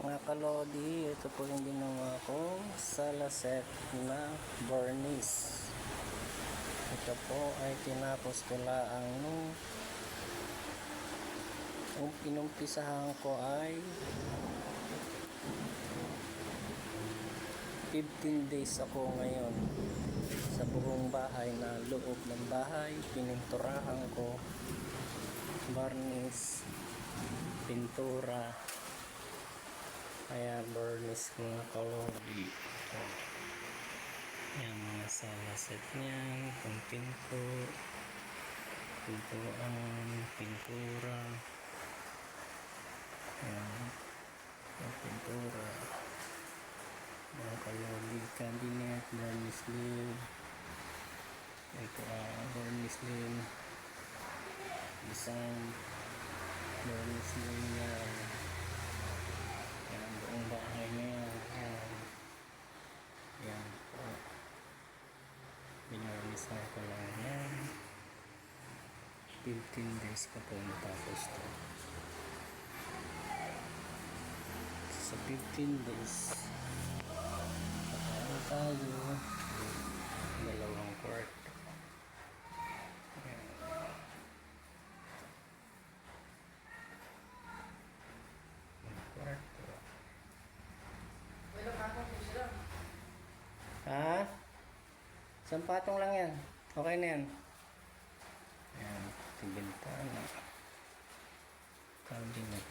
Mga kalodi, ito po yung ginawa kong salaset na varnish. Ito po ay tinapos ko laang nung inumpisahan ko ay 15 days ako ngayon sa buong bahay na loob ng bahay. Pininturahan ko, varnish, pintura. Kaya varnish ko mga kalodi. Yan mga salaset niyan, kung pintura. Yan, yung pintura. Mga kalodi, cabinet, varnish din. Ito varnish din. Design, varnish din yan. Yan, buong bahay na yan. Yan po. Binarnisan ko lang yan. 15 days ka po matapos to. Sa 15 days, nakaroon tayo dalawang kwarto. Yan. Kwarto. Ha? Isang patong lang yan. Okay na yan. Ayan. Ito bintana. Cabinet.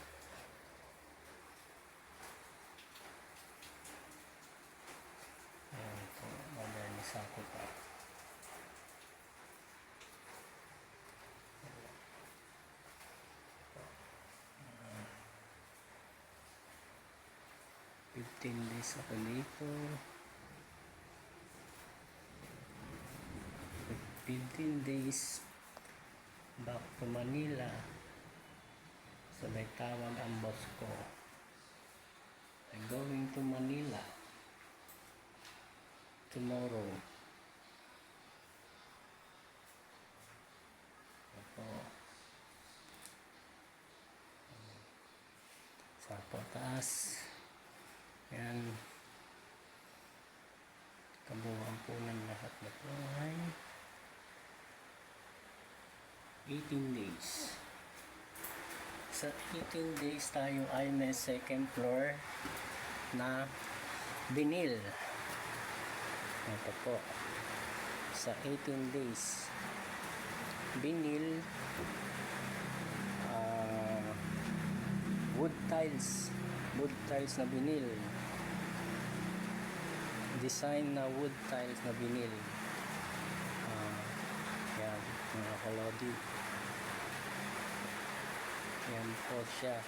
Ayan ito. Modernize ako pa. Ayan. 15 days ako dito. 15 days back to Manila. Sabay tawag ang boss ko. I'm going to Manila tomorrow. Ito. Sa taas. Yan. Kabuuan po ng lahat na po ay 18 days. Sa 18 days tayo ay may second floor na vinyl. Ito po. Sa 18 days vinyl, wood tiles na vinyl, design na wood tiles na vinyl. Yan mga kalodi. Yan po siya.